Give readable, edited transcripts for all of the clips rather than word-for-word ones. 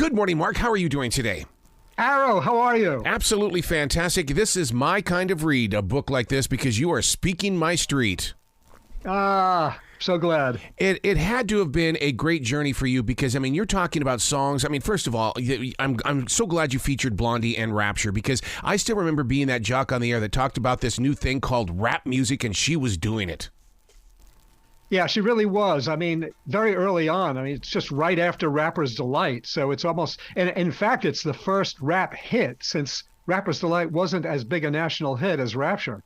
Good morning, Mark. How are you doing today? Arrow, how are you? Absolutely fantastic. This is my kind of read, a book like this, because you are speaking my street. So glad. It had to have been a great journey for you because, I mean, you're talking about songs. I mean, first of all, I'm so glad you featured Blondie and Rapture because I still remember being that jock on the air that talked about this new thing called rap music, and she was doing it. Yeah, she really was. I mean, very early on. I mean, it's just right after Rapper's Delight. So it's almost, and in fact, it's the first rap hit since Rapper's Delight wasn't as big a national hit as Rapture.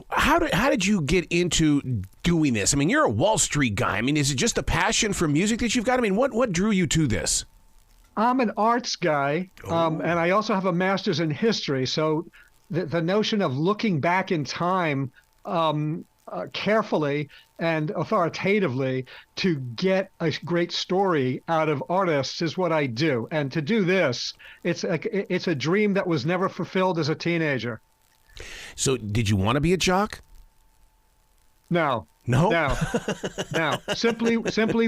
How did you get into doing this? I mean, you're a Wall Street guy. I mean, is it just a passion for music that you've got? I mean, what drew you to this? I'm an arts guy, and I also have a master's in history. So the notion of looking back in time carefully and authoritatively to get a great story out of artists is what I do. And to do this, it's a dream that was never fulfilled as a teenager. So did you want to be a jock? No. Simply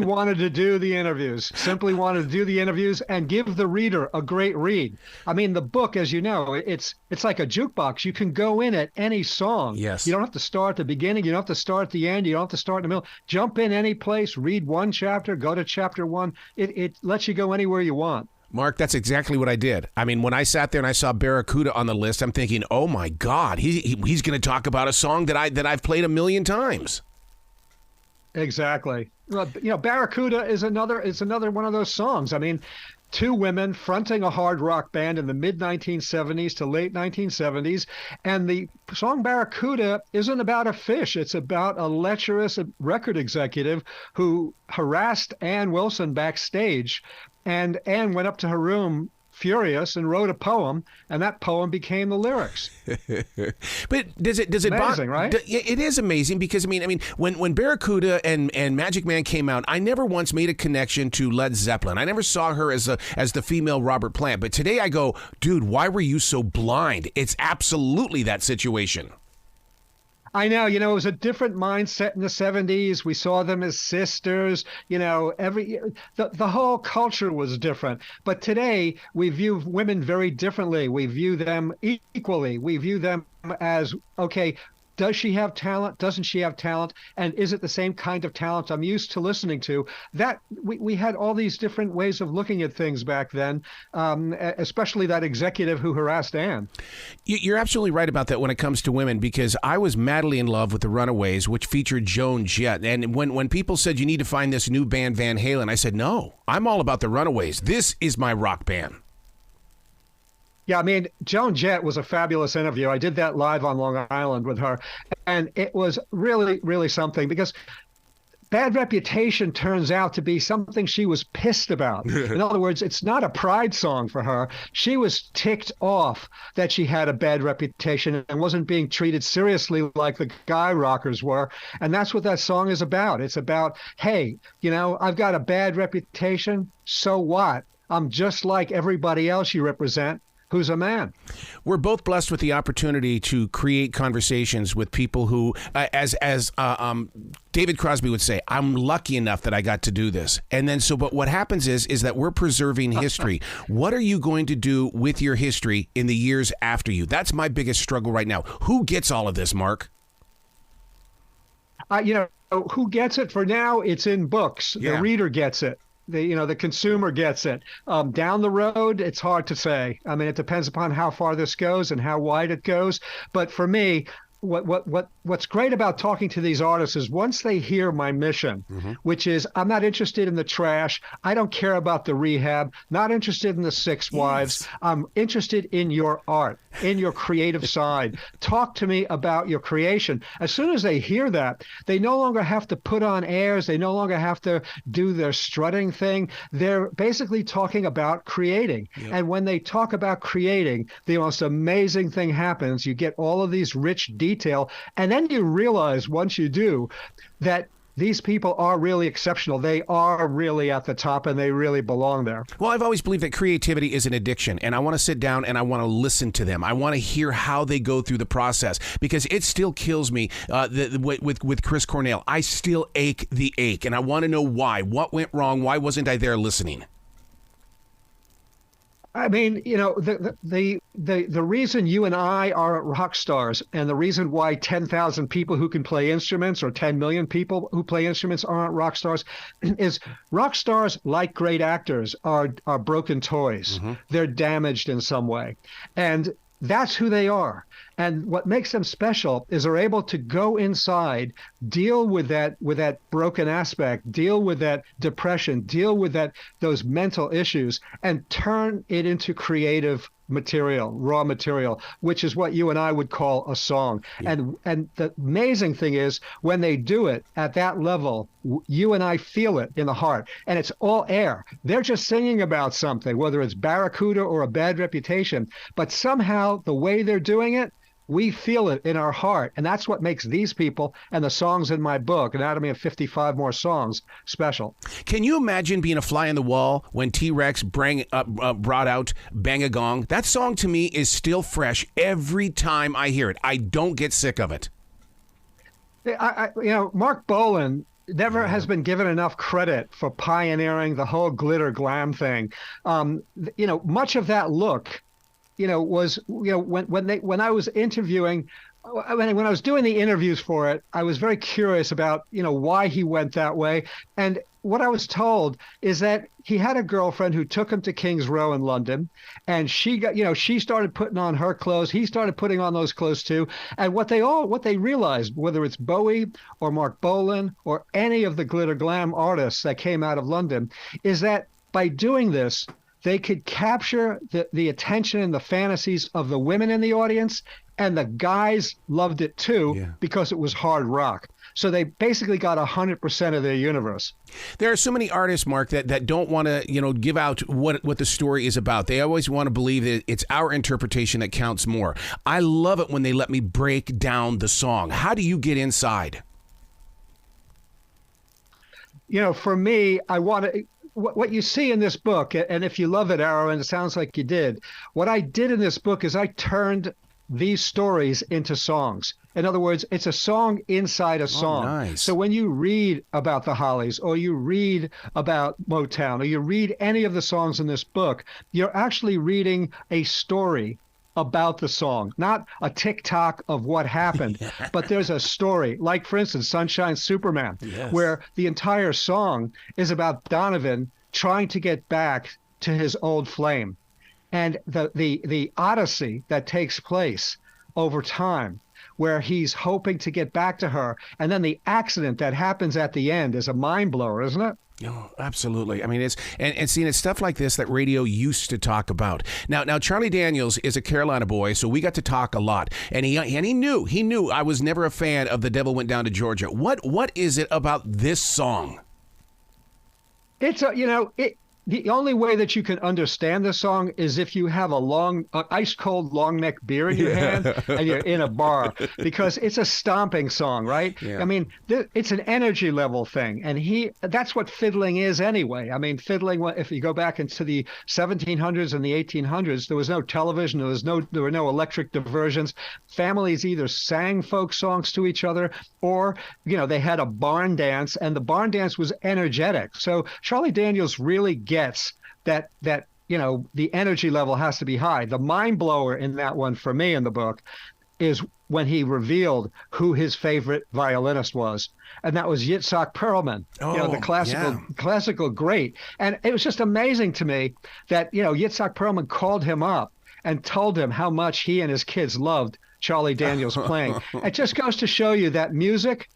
wanted to do the interviews. Simply wanted to do the interviews and give the reader a great read. I mean, the book, as you know, it's like a jukebox. You can go in at any song. Yes. You don't have to start at the beginning. You don't have to start at the end. You don't have to start in the middle. Jump in any place, read one chapter, go to chapter one. It lets you go anywhere you want. Mark, that's exactly what I did. I mean, when I sat there and I saw Barracuda on the list, I'm thinking, oh my God, he's going to talk about a song that I've played a million times. Exactly. You know, Barracuda is another one of those songs. I mean, two women fronting a hard rock band in the mid 1970s to late 1970s, and the song Barracuda isn't about a fish. It's about a lecherous record executive who harassed Ann Wilson backstage, and Ann went up to her room furious and wrote a poem, and that poem became the lyrics. But does it amazing, right? It is amazing because I mean when Barracuda and Magic Man came out, I never once made a connection to Led Zeppelin. I never saw her as the female Robert Plant. But today I go, dude, why were you so blind? It's absolutely that situation. I know, it was a different mindset in the 70s. We saw them as sisters, the whole culture was different. But today we view women very differently. We view them equally. We view them as, okay, does she have talent? Doesn't she have talent? And is it the same kind of talent I'm used to listening to? That we had all these different ways of looking at things back then, especially that executive who harassed Ann. You're absolutely right about that when it comes to women, because I was madly in love with The Runaways, which featured Joan Jett. And when people said you need to find this new band Van Halen, I said, no, I'm all about The Runaways. This is my rock band. Yeah, I mean, Joan Jett was a fabulous interview. I did that live on Long Island with her, and it was really, really something because Bad Reputation turns out to be something she was pissed about. In other words, it's not a pride song for her. She was ticked off that she had a bad reputation and wasn't being treated seriously like the guy rockers were. And that's what that song is about. It's about, hey, I've got a bad reputation. So what? I'm just like everybody else you represent. Who's a man? We're both blessed with the opportunity to create conversations with people who, as David Crosby would say, I'm lucky enough that I got to do this. And then but what happens is that we're preserving history. What are you going to do with your history in the years after you? That's my biggest struggle right now. Who gets all of this, Mark? Who gets it? For now, it's in books. Yeah. The reader gets it. The consumer gets it. Down the road, it's hard to say. I mean, it depends upon how far this goes and how wide it goes. But for me, what's great about talking to these artists is once they hear my mission, which is I'm not interested in the trash. I don't care about the rehab. Not interested in the six wives. I'm interested in your art, in your creative side. Talk to me about your creation. As soon as they hear that, they no longer have to put on airs. They no longer have to do their strutting thing. They're basically talking about creating. Yep. And when they talk about creating, the most amazing thing happens. You get all of these rich detail, and then you realize once you do that these people are really exceptional. They are really at the top, and they really belong there. Well, I've always believed that creativity is an addiction, and I want to sit down and I want to listen to them. I want to hear how they go through the process, because it still kills me with Chris Cornell. I still ache the ache, and I want to know why. What went wrong? Why wasn't I there listening? I mean, the reason you and I are rock stars, and the reason why 10,000 people who can play instruments or 10 million people who play instruments aren't rock stars, is rock stars, like great actors, are broken toys. They're damaged in some way, and that's who they are. And what makes them special is they're able to go inside, deal with that broken aspect, deal with that depression, deal with those mental issues, and turn it into creative material, raw material, which is what you and I would call a song. Yeah. And the amazing thing is when they do it at that level, you and I feel it in the heart, and it's all air. They're just singing about something, whether it's Barracuda or a bad reputation, but somehow the way they're doing it, we feel it in our heart. And that's what makes these people and the songs in my book, Anatomy of 55 More Songs, special. Can you imagine being a fly on the wall when T-Rex brought out Bang a Gong? That song to me is still fresh every time I hear it. I don't get sick of it. Marc Bolan never has been given enough credit for pioneering the whole glitter glam thing. Much of that look was when I was interviewing, when I was doing the interviews for it, I was very curious about why he went that way. And what I was told is that he had a girlfriend who took him to King's Row in London, and she started putting on her clothes. He started putting on those clothes too. And what they realized, whether it's Bowie or Marc Bolan or any of the glitter glam artists that came out of London, is that by doing this, they could capture the attention and the fantasies of the women in the audience, and the guys loved it too, because it was hard rock. So they basically got 100% of their universe. There are so many artists, Mark, that don't want to, give out what the story is about. They always want to believe that it's our interpretation that counts more. I love it when they let me break down the song. How do you get inside? For me, I want to... What you see in this book, and if you love it, Arrow, and it sounds like you did, what I did in this book is I turned these stories into songs. In other words, it's a song inside a song. Oh, nice. So when you read about the Hollies, or you read about Motown, or you read any of the songs in this book, you're actually reading a story about the song, not a tick-tock of what happened, but there's a story. Like, for instance, Sunshine Superman, where the entire song is about Donovan trying to get back to his old flame, and the odyssey that takes place over time, where he's hoping to get back to her, and then the accident that happens at the end is a mind blower, isn't it? Oh, absolutely. I mean, it's stuff like this that radio used to talk about. Now Charlie Daniels is a Carolina boy, so we got to talk a lot, and he knew I was never a fan of The Devil Went Down to Georgia. What is it about this song? It's the only way that you can understand this song is if you have a ice cold long neck beer in your hand and you're in a bar, because it's a stomping song, right? Yeah. I mean, it's an energy level thing, and that's what fiddling is anyway. I mean, fiddling, if you go back into the 1700s and the 1800s, there was no television, there were no electric diversions. Families either sang folk songs to each other, or they had a barn dance, and the barn dance was energetic. So Charlie Daniels really gets that the energy level has to be high. The mind blower in that one for me in the book is when he revealed who his favorite violinist was, and that was Yitzhak Perlman, the classical great. And it was just amazing to me that Yitzhak Perlman called him up and told him how much he and his kids loved Charlie Daniels playing. It just goes to show you that music,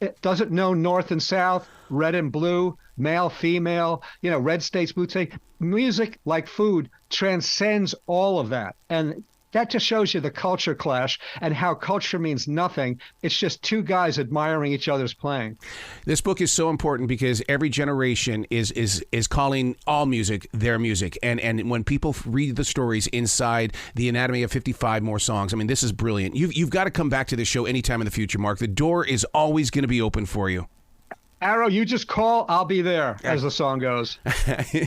it doesn't know north and south, red and blue, male, female, red states, blue states. Music, like food, transcends all of that. And that just shows you the culture clash and how culture means nothing. It's just two guys admiring each other's playing. This book is so important because every generation is calling all music their music. And when people read the stories inside the Anatomy of 55 More Songs, I mean, this is brilliant. You've got to come back to this show anytime in the future, Mark. The door is always going to be open for you. Arrow, you just call. I'll be there, as the song goes.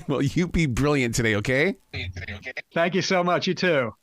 Well, you be brilliant today, okay? Thank you so much. You too.